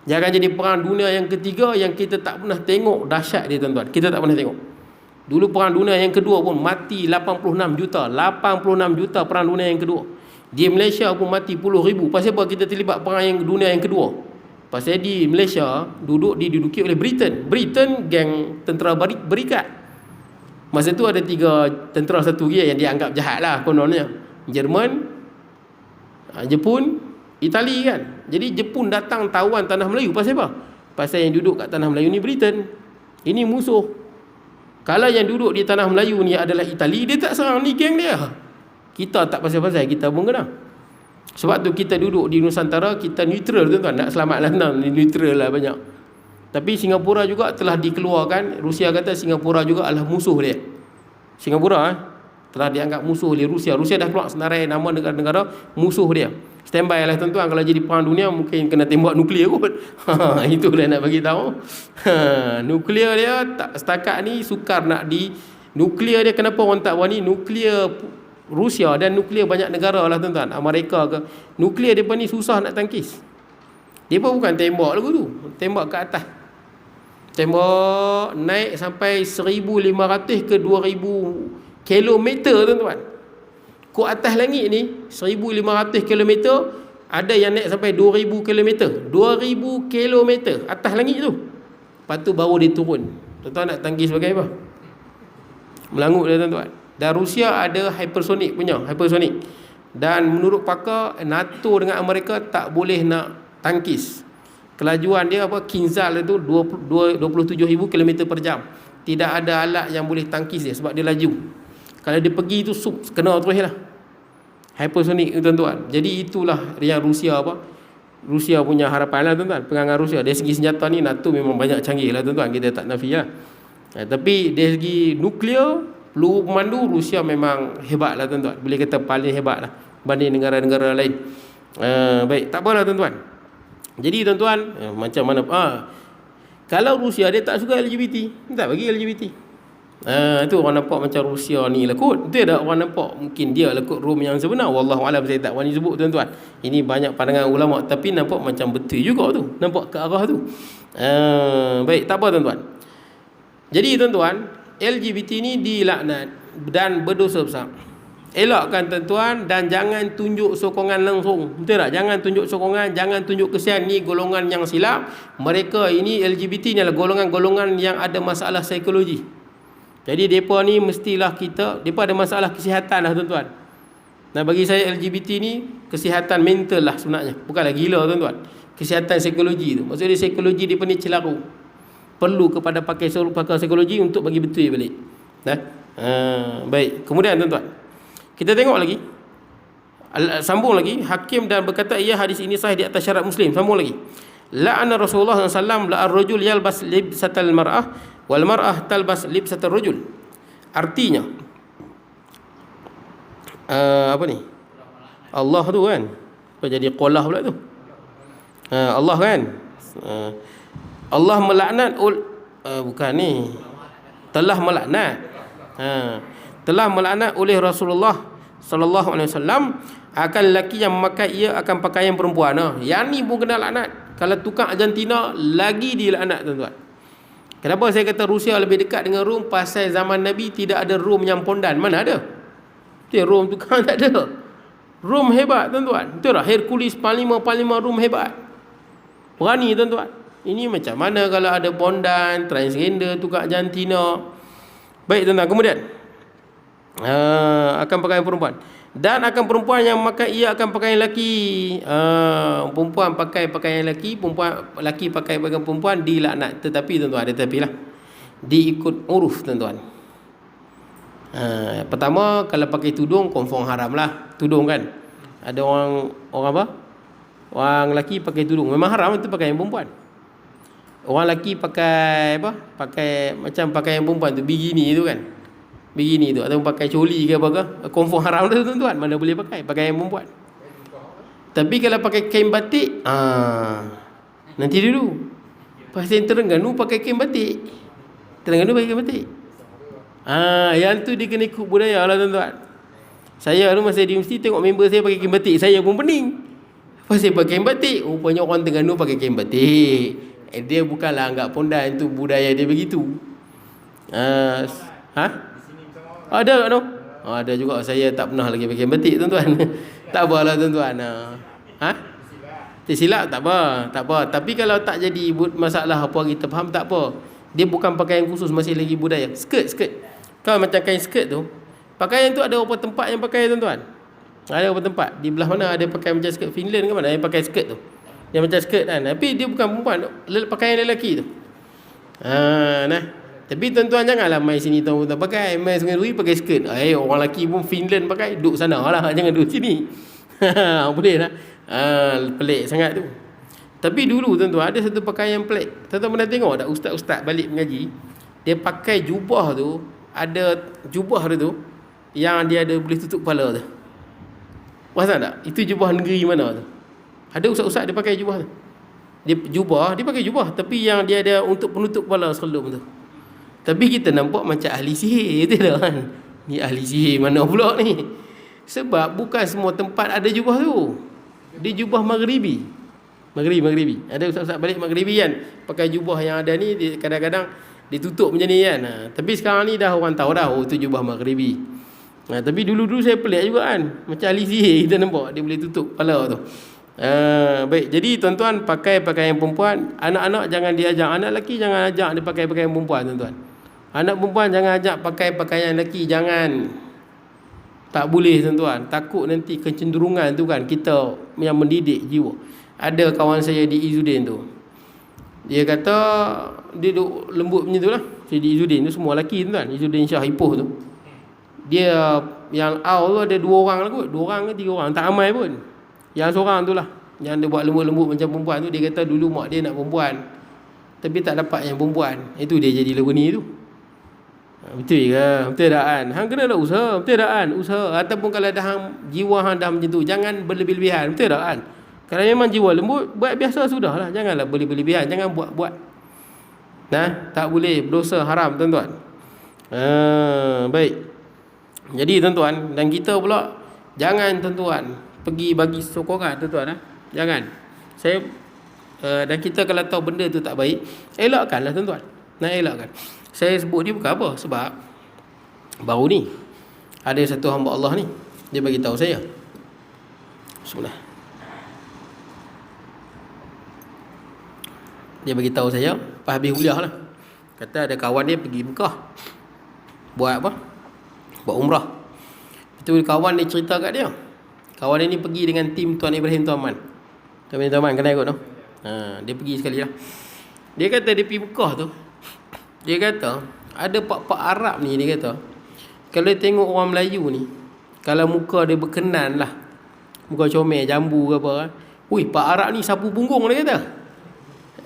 Jangan jadi perang dunia yang ketiga yang kita tak pernah tengok dahsyat dia, tuan-tuan. Kita tak pernah tengok. Dulu perang dunia yang kedua pun mati 86 juta. 86 juta perang dunia yang kedua. Di Malaysia pun mati puluh ribu. Pasal apa kita terlibat perang yang dunia yang kedua? Pasal di Malaysia diduduki oleh Britain. Britain geng tentera berikat. Masa tu ada 3 tentera satu lagi yang dianggap jahat lah kononnya. Jerman, Jepun, Itali kan. Jadi Jepun datang tawan tanah Melayu. Pasal apa? Pasal yang duduk kat tanah Melayu ni Britain. Ini musuh. Kalau yang duduk di tanah Melayu ni adalah Itali, dia tak serang, ni geng dia. Kita tak pasal-pasal, kita pun kena. Sebab tu kita duduk di Nusantara, kita neutral, tuan-tuan. Nak selamat lanang, neutral lah banyak. Tapi Singapura juga telah dikeluarkan. Rusia kata Singapura juga adalah musuh dia. Singapura telah dianggap musuh oleh Rusia. Rusia dah keluar senarai nama negara-negara musuh dia. Standby lah, tuan-tuan. Kalau jadi perang dunia mungkin kena tembak nuklear kot. Itulah nak bagi tahu. Nuklear dia tak setakat ni sukar nak di nuklear dia. Kenapa orang tak berani? Nuklear Rusia dan nuklear banyak negara lah, tuan-tuan. Amerika ke, nuklear mereka ni susah nak tangkis. Mereka bukan tembak lagu tu, tembak ke atas, tembak naik sampai 1,500 ke 2,000 kilometer, tuan-tuan. Ke atas langit ni 1,500 kilometer, ada yang naik sampai 2,000 kilometer. 2,000 kilometer atas langit tu. Lepas tu baru dia turun. Tuan-tuan nak tangkis sebagai apa? Melangut dia, tuan-tuan. Dan Rusia ada hypersonic punya, hypersonic. Dan menurut pakar, NATO dengan Amerika tak boleh nak tangkis. Kelajuan dia apa? Kinzhal itu 27,000 km per jam. Tidak ada alat yang boleh tangkis dia sebab dia laju. Kalau dia pergi tu kena terus lah. Hypersonic, tuan-tuan. Jadi itulah yang Rusia apa? Rusia punya harapan lah, tuan-tuan. Pegangan Rusia dari segi senjata ni NATO memang banyak canggih lah, tuan-tuan. Kita tak nafi lah. Tapi dari segi nuklear, peluru pemandu, Rusia memang hebat lah, tuan-tuan. Boleh kata paling hebat lah banding negara-negara lain. Baik, tak apalah, tuan-tuan. Jadi, tuan-tuan, macam mana? Kalau Rusia dia tak suka LGBT, tak bagi LGBT. Itu orang nampak macam Rusia ni lah kot. Itu ada orang nampak mungkin dia lah kot Rom yang sebenar. Wallahualam, saya tak berani sebut, tuan-tuan. Ini banyak pandangan ulama, tapi nampak macam betul juga tu. Nampak ke arah tu. Baik, tak apa, tuan-tuan. Jadi, tuan-tuan, LGBT ni dilaknat dan berdosa besar. Elakkan, tuan-tuan, dan jangan tunjuk sokongan langsung. Betul tak? Jangan tunjuk sokongan, jangan tunjuk kesian. Ni golongan yang silap. Mereka ini LGBT ni adalah golongan-golongan yang ada masalah psikologi. Jadi mereka ni mestilah mereka ada masalah kesihatan lah, tuan-tuan. Nah, bagi saya LGBT ni kesihatan mental lah sebenarnya. Bukanlah gila, tuan-tuan. Kesihatan psikologi tu. Maksudnya psikologi dia ni celaru. Perlu kepada pakai psikologi untuk bagi betul balik. Baik. Kemudian, tuan-tuan, kita tengok lagi. Sambung lagi. Hakim dan berkata, ia hadis ini sahih di atas syarat Muslim. Sambung lagi. La'ana Rasulullah SAW la'ar rajul yalbas libsatal mar'ah wal mar'ah talbas libsatal rajul. Artinya apa ni? Allah tu kan. Apa jadi qalah pula tu? Allah kan. Allah melaknat bukan ni. Telah melaknat. Telah melaknat oleh Rasulullah sallallahu alaihi wasallam akan lelaki yang memakai ia akan pakaian perempuan. Yang ni pun kena laknat. Kalau tukang Argentina lagi dilaknat, tuan-tuan. Kenapa saya kata Rusia lebih dekat dengan Rom? Pasal zaman Nabi tidak ada Rom yang pondan. Mana ada? Rom tukang tak ada. Rom hebat, tuan-tuan. Betul tak? Hercules panglima Rom hebat. Berani, tuan-tuan. Ini macam mana kalau ada pondan, transgender, tukang Argentina. Baik, tuan-tuan. Kemudian akan pakaian perempuan. Dan akan perempuan yang memakai ia akan pakaian lelaki. Perempuan pakai pakaian lelaki, lelaki pakai pakaian perempuan, dilaknat. Tetapi, tuan-tuan, ada tapi lah. Diikut uruf, tuan-tuan. Pertama, kalau pakai tudung confirm haram lah. Tudung kan. Ada orang apa? Orang lelaki pakai tudung. Memang haram itu pakaian perempuan. Orang lelaki pakai apa? Pakai macam pakaian perempuan tu, bikini tu kan. Begini tu, atau pakai coli ke apa ke, confirm haram tu, tuan-tuan. Mana boleh pakai pakaian perempuan. Tapi kalau pakai kain batik, nanti dulu. Pasal Terengganu pakai kain batik. Terengganu pakai kain batik. Yang tu dia kena ikut budaya lah tuan-tuan. Saya tu masa di universiti tengok member saya pakai kain batik, saya pun pening. Pasal pakai kain batik, rupanya orang Terengganu pakai kain batik. Dia bukanlah anggap pondan, tu budaya dia begitu. Ada tak tu? Ada juga. Saya tak pernah lagi pakai kain batik tuan-tuan. Tak apalah tuan-tuan. Tersilap tak apa. Tapi kalau tak jadi masalah apa kita faham, tak apa. Dia bukan pakaian khusus, masih lagi budaya. Skirt. Kalau macam kain skirt tu, pakaian tu ada beberapa tempat yang pakai tuan-tuan. Ada beberapa tempat. Di belah mana ada pakai macam skirt Finland ke mana yang pakai skirt tu. Yang macam skirt kan. Tapi dia bukan perempuan, pakaian lelaki tu. Tapi tuan-tuan janganlah main sini tuan-tuan pakai. Main Sungai Duri pakai skirt. Orang lelaki pun Finland pakai, duduk sana lah. Jangan duduk sini. Boleh lah. Pelik sangat tu. Tapi dulu tuan-tuan ada satu pakaian pelik. Tuan-tuan pernah tengok tak ustaz-ustaz balik mengaji, dia pakai jubah tu, ada jubah tu yang dia ada boleh tutup kepala tu. Perasan tak? Itu jubah negeri mana tu? Ada ustaz-ustaz dia pakai jubah tu. Dia pakai jubah tapi yang dia ada untuk penutup kepala selum tu. Tapi kita nampak macam ahli sihir tu kan. Ni ahli sihir mana pula ni? Sebab bukan semua tempat ada jubah tu. Dia jubah Maghribi. Ada ustaz-ustaz balik Maghribi kan, pakai jubah yang ada ni, dia kadang-kadang ditutup macam ni kan. Tapi sekarang ni dah orang tahu dah, tu jubah Maghribi. Tapi dulu-dulu saya pelik juga kan, macam ahli sihir kita nampak, dia boleh tutup kepala tu. Baik, jadi tuan-tuan pakai pakaian perempuan. Anak-anak jangan diajak, anak lelaki jangan ajak dia pakai pakaian perempuan tuan-tuan. Anak perempuan jangan ajak pakai pakaian lelaki, jangan. Tak boleh tuan-tuan. Takut nanti kecenderungan tu kan, kita yang mendidik jiwa. Ada kawan saya di Izzuddin tu, dia kata dia duk lembut macam tu lah. Saya di Izzuddin tu semua lelaki tuan-tuan. Izzuddin Shah Ipoh tu, dia yang tu ada 2 orang lah kot, 2 orang ke 3 orang, tak ramai pun. Yang seorang tu lah, yang dia buat lembut-lembut macam perempuan tu, dia kata dulu mak dia nak perempuan tapi tak dapat yang perempuan. Itu dia jadi lagu ni tu. Betul ke? Betul tak kan? Hang kena lah usaha. Betul tak kan? Usaha. Ataupun kalau dah jiwa hang dah macam tu, jangan berlebih-lebihan. Betul tak kan? Kalau memang jiwa lembut, buat biasa sudah lah. Janganlah berlebih-lebihan. Jangan buat-buat. Tak boleh. Berdosa haram tuan-tuan. Baik. Jadi tuan-tuan, dan kita pula jangan tuan-tuan pergi bagi sokongan tuan-tuan. Jangan. Dan kita kalau tahu benda tu tak baik, elakkanlah tuan-tuan. Elakkan. Saya sebut ni bukan apa, sebab baru ni ada satu hamba Allah ni, dia bagi tahu saya. Bismillah. Dia bagi tahu saya pas habis kuliah lah. Kata ada kawan dia pergi Mekah. Buat apa? Buat umrah. Itu kawan dia cerita kat dia. Kawan dia ni pergi dengan tim Tuan Ibrahim Tuan Man. Tuan Ibrahim Tuan Man kenal kot tu. Dia pergi sekali lah. Dia kata dia pergi Mekah tu, dia kata ada pak-pak Arab ni, dia kata kalau dia tengok orang Melayu ni, kalau muka dia berkenan lah, muka comel, jambu ke apa, pak Arab ni sapu punggung, dia kata.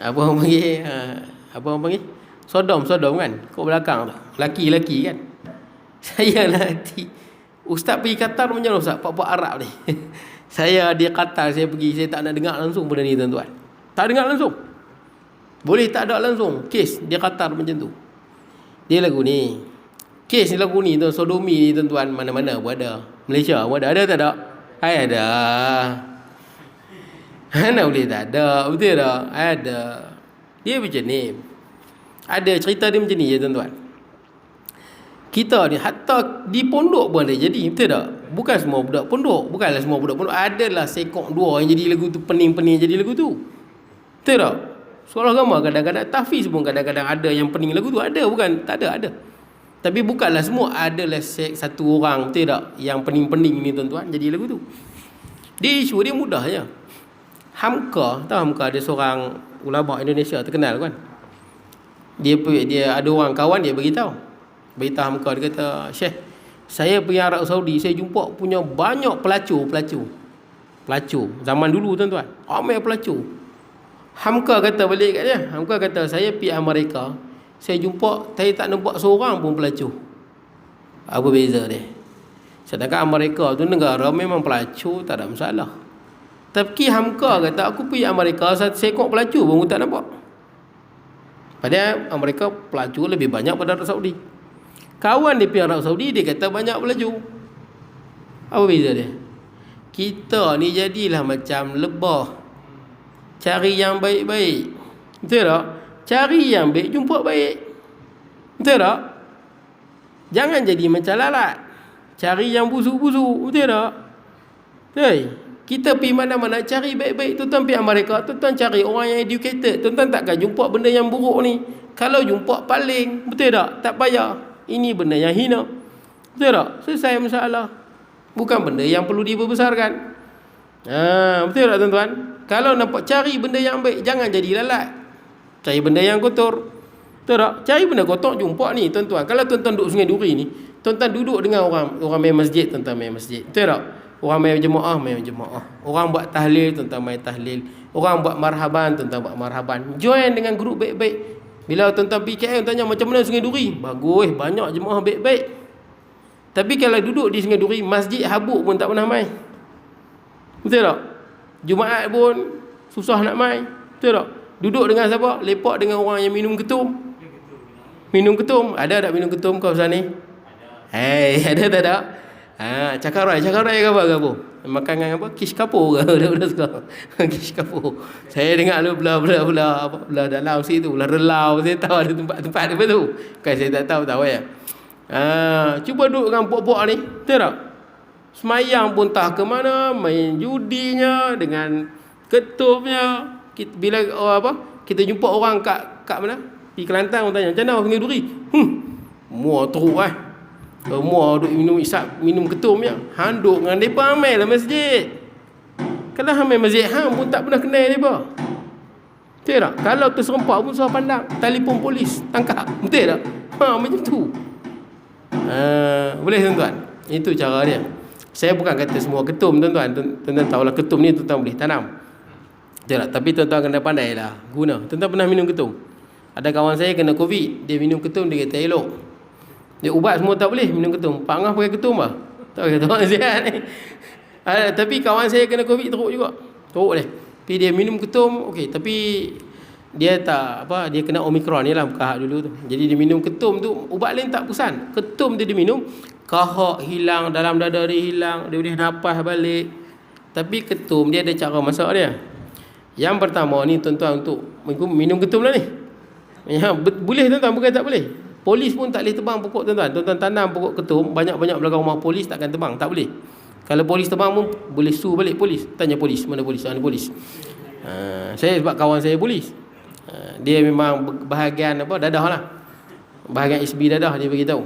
Apa orang panggil? Sodom kan, kat belakang tu. Laki-laki kan. Saya lah hati, ustaz pergi Qatar macam mana ustaz, pak-pak Arab ni? Saya di Qatar, saya pergi, saya tak nak dengar langsung benda ni tuan-tuan. Tak dengar langsung. Boleh tak ada langsung. Kes dia Qatar macam tu. Dia lagu ni. Kes ni lagu ni tu, sodomi ni tuan-tuan, mana-mana pun ada. Malaysia pun ada. Ada tak ada? Ada. Mana boleh tak ada? Betul tak? Ada. Dia macam ni. Ada cerita dia macam ni je tuan-tuan. Kita ni hatta di pondok pun ada jadi. Betul tak? Bukan semua budak pondok. Bukanlah semua budak pondok. Adalah sekok 2 yang jadi lagu tu, pening-pening jadi lagu tu. Betul tak? Sekolah agama kadang-kadang, tahfiz pun kadang-kadang ada yang pening lagu tu. Ada, bukan tak ada, ada. Tapi bukanlah semua. Adalah satu orang, betul tak, yang pening-pening ni tuan-tuan jadi lagu tu. Dia isu dia mudah je. Hamka, tahu Hamka, ada seorang ulama Indonesia terkenal kan. Dia ada orang kawan dia beritahu Hamka, dia kata, Syekh, saya pergi Arab Saudi, saya jumpa punya banyak pelacur zaman dulu tuan-tuan, ramai pelacur. Hamka kata balik kat dia, Hamka kata saya pergi Amerika, saya jumpa, saya tak nampak seorang pun pelacur. Apa beza dia? Sedangkan Amerika tu negara memang pelacur tak ada masalah. Tapi hamka kata aku pergi Amerika satu sekok pelacur pun aku tak nampak. Padahal Amerika pelacur lebih banyak pada Arab Saudi. Kawan dia pergi Arab Saudi, dia kata banyak pelacur. Apa beza dia? Kita ni jadilah macam lebah, cari yang baik-baik. Betul tak? Cari yang baik, jumpa baik. Betul tak? Jangan jadi macam lalat, cari yang busuk-busuk. Betul tak? Betul. Kita pergi mana-mana cari baik-baik. Tuan-tuan pergi Amerika, tuan-tuan cari orang yang educated. Tuan-tuan takkan jumpa benda yang buruk ni. Kalau jumpa paling, betul tak? Tak payah. Ini benda yang hina. Betul tak? Selesai masalah. Bukan benda yang perlu diperbesarkan. Betul tak tuan-tuan? Kalau nampak cari benda yang baik, jangan jadi lalat. Cari benda yang kotor. Betul tak? Cari benda kotor, jumpa ni tuan-tuan. Kalau tuan-tuan duduk Sungai Duri ni, tuan-tuan duduk dengan orang main masjid, tuan-tuan main masjid. Betul tak? Orang main jemaah, main jemaah. Orang buat tahlil, tuan-tuan main tahlil. Orang buat marhaban, tuan-tuan buat marhaban. Join dengan grup baik-baik. Bila tuan-tuan pergi KL, tanya macam mana Sungai Duri? Bagus, banyak jemaah baik-baik. Tapi kalau duduk di Sungai Duri, masjid habuk pun tak pernah main. Betul tak? Jumaat pun susah nak main. Betul tak? Duduk dengan siapa? Lepak dengan orang yang minum ketum. Minum ketum. Ada tak minum ketum kau sana ni? Ada tak ada? Cakarai ke apa? Makan dengan apa? Kish kapur ke? Dah suka. Kish kapur. Saya dengar lu belah dalam situ, belah relau. Saya tahu ada tempat apa tu. Kan saya tak tahu ya. Cuba duduk dengan pok-pok ni. Betul tak? Semayang pun tak ke mana, main judinya dengan ketumnya. Bila kita jumpa orang kat mana? Di Kelantan orang tanya, "Macam mana Sungai Duri?" Muar teruk Muar duk minum ketum je. Handuk dengan depa amai lah masjid. Kalau amai masjid pun tak pernah kenal depa. Betul tak? Kalau terserempak pun suruh pandang, telefon polis, tangkap. Betul tak? Macam tu. Boleh tuan-tuan? Itu cara dia. Saya bukan kata semua ketum tuan-tuan. Tuan-tuan tahulah ketum ni tuan-tuan boleh tanam. Betul tak? Tapi tuan-tuan kena pandai lah guna. Tuan-tuan pernah minum ketum? Ada kawan saya kena COVID, dia minum ketum, dia kata elok. Dia ubat semua tak boleh minum ketum. Pak Ngah pakai ketum lah. Tak kata orang sihat ni. Tapi kawan saya kena COVID teruk juga. Teruk dia. Tapi dia minum ketum, okey. Tapi dia tak dia kena Omicron ni lah kahak dulu tu. Jadi dia minum ketum tu, ubat lain tak pesan. Ketum dia minum, kahak hilang, dalam dada dia hilang, dia boleh nafas balik. Tapi ketum dia ada cara masak dia. Yang pertama ni tuan-tuan untuk minum ketum lah ni. Boleh tuan-tuan, bukan tak boleh. Polis pun tak boleh tebang pokok tuan-tuan. Tuan-tuan tanam pokok ketum, banyak-banyak belakang rumah polis takkan tebang, tak boleh. Kalau polis tebang pun boleh sue balik polis. Tanya polis, mana polis? Mana polis? Saya sebab kawan saya polis. Dia memang bahagian dadah lah. Bahagian SB dadah dia beritahu.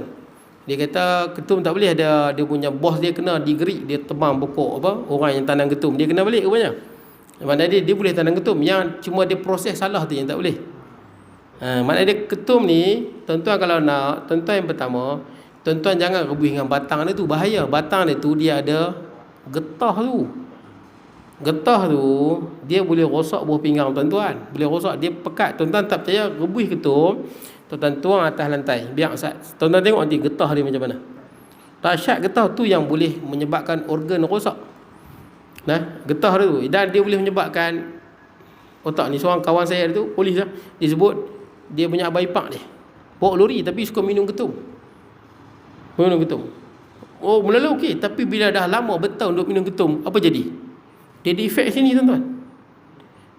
Dia kata ketum tak boleh, ada dia punya bos dia kena digerik, dia tebang pokok orang yang tanam ketum, dia kena balik rupanya. Mana dia boleh tanam ketum, yang cuma dia proses salah tu yang tak boleh. Maknanya dia ketum ni, tuan-tuan kalau nak, tuan-tuan yang pertama, tuan-tuan jangan rebus dengan batang dia tu, bahaya. Batang dia tu dia ada getah tu. Getah tu dia boleh rosak buah pinggang tuan-tuan, boleh rosak, dia pekat. Tuan-tuan tak percaya, rebus ketum, tuan-tuan tuang atas lantai, biar tuan-tuan tengok nanti getah dia macam mana. Dahsyat getah tu yang boleh menyebabkan organ rosak. Getah dia tu, dan dia boleh menyebabkan otak ni. Seorang kawan saya tu polis lah, dia sebut dia punya abai pak dia bawa lori tapi suka minum ketum. Mula-mula okey, tapi bila dah lama bertahun duk minum ketum, apa jadi? Dia ada efek sini tuan-tuan.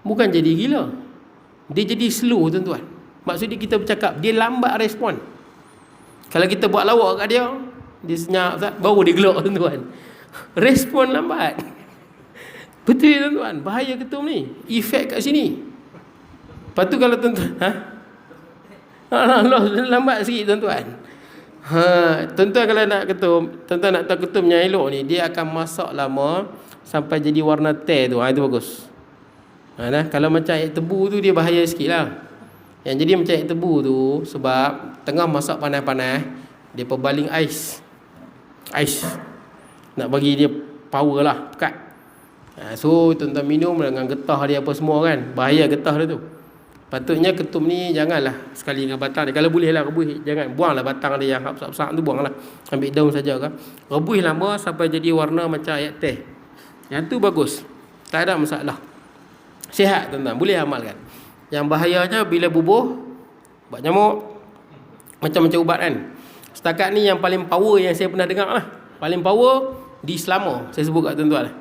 Bukan jadi gila, dia jadi slow tuan-tuan. Maksudnya kita bercakap, dia lambat respon. Kalau kita buat lawak kat dia, dia senyap, baru dia gelak tuan-tuan. Respon lambat. Betul tuan-tuan, bahaya ketum ni. Efek kat sini. Lepas tu kalau tuan-tuan lambat sikit tuan-tuan. Tuan-tuan kalau nak ketum, tuan-tuan nak tahu ketum yang elok ni, dia akan masak lama sampai jadi warna teh tu. Itu bagus. Kalau macam air tebu tu dia bahaya sikit lah. Yang jadi macam air tebu tu, sebab tengah masak panas-panas, dia perbaling ais. Nak bagi dia power lah, pekat. So tuan-tuan minum dengan getah dia apa semua kan. Bahaya getah dia tu. Patutnya ketum ni janganlah sekali dengan batang dia. Kalau boleh lah rebus, jangan buanglah batang dia yang besar-besar tu, buanglah. Ambil daun saja kan. Rebus lama sampai jadi warna macam air teh. Yang tu bagus. tak ada masalah. Sihat tuan-tuan, boleh amalkan. Yang bahayanya bila bubuh buat nyamuk, macam-macam ubat kan. Setakat ni yang paling power yang saya pernah dengar lah, paling power di Selangor, saya sebut kat tuan-tuan.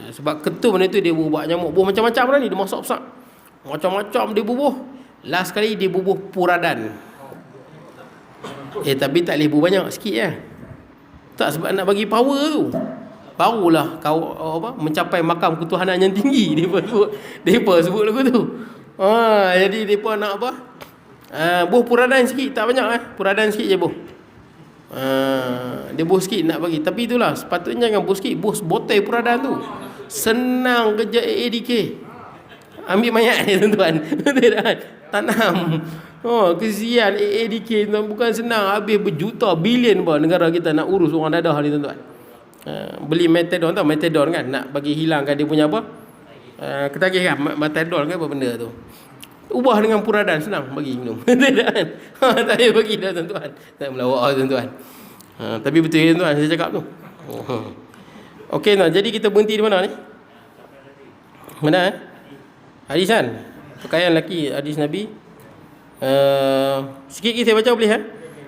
Sebab ketum ni tu dia bubuh nyamuk, bubuh macam-macam lah ni, dia masak-masak macam-macam dia bubuh. Last kali dia bubuh puradan. Tapi tak boleh bubuh banyak, sikit lah. Tak, sebab nak bagi power tu, barulah kau mencapai makam ketuhanan yang tinggi. Depa sebut lagu tu. Jadi depa nak apa? Buh puradan sikit, tak banyak puradan sikit je buh. Dia buh sikit nak bagi. Tapi itulah, sepatutnya jangan buh sikit, buh botol puradan tu. Senang kerja AADK. Ambil mayat ni tuan-tuan. Tanam. Kesian AADK tuan, bukan senang. Habis berjuta bilion pun negara kita nak urus orang dadah ni tuan-tuan. Beli metadon, tahu metadon kan, nak bagi hilangkan dia punya apa, ketagih kan, metadon kan apa benda tu, ubah dengan puradan, senang bagi minum. Tak payah bagi dah tuan-tuan, tak melawak tuan-tuan. Tapi betul tuan-tuan saya cakap tu. Okey tuan, jadi kita berhenti di mana ni? Mana hadis kan, pakaian lelaki, hadis Nabi. Sikit lagi saya baca boleh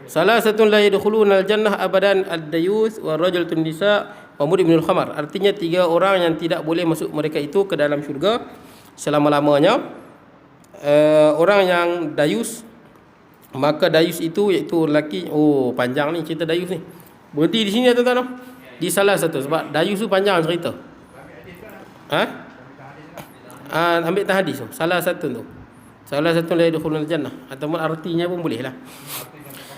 Salah satu la yadkhuluna al-jannah abadan ad-dayus wa rajulun nisa wa mudminul khamar. Artinya 3 orang yang tidak boleh masuk mereka itu ke dalam syurga selama-lamanya. Orang yang dayus, maka dayus itu iaitu lelaki. Panjang ni cerita dayus ni. Berhenti di sini tuan-tuan. Di salah satu, sebab dayus tu panjang cerita. Ambil hadis tu. Salah satu tu. Salah satu la yadkhuluna al-jannah, ataupun artinya pun boleh lah.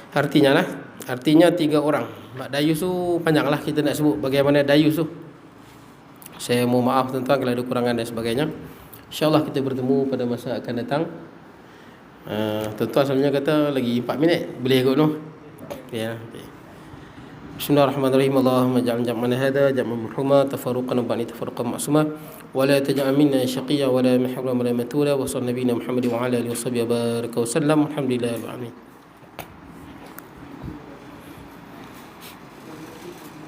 Artinya 3 orang. Dayus tu panjang lah, kita nak sebut bagaimana dayus tu. Saya mohon maaf tuan-tuan kalau ada kurangan dan sebagainya. InsyaAllah kita bertemu pada masa akan datang. Tuan-tuan sebenarnya kata lagi 4 minit, boleh kot noh. Okay. Bismillahirrahmanirrahim. Allahumma ja'al jam'ana hadha jam'an marhuma, tafarruqan ba'ni tafarruqan ma'suma, wa la taj'al minna shaqiyya wa la mahrum wa la matula. Wa sallallahu nabiyina Muhammad wa ala alihi wa sahbihi baraka wa sallam. Alhamdulillah rabbil alamin.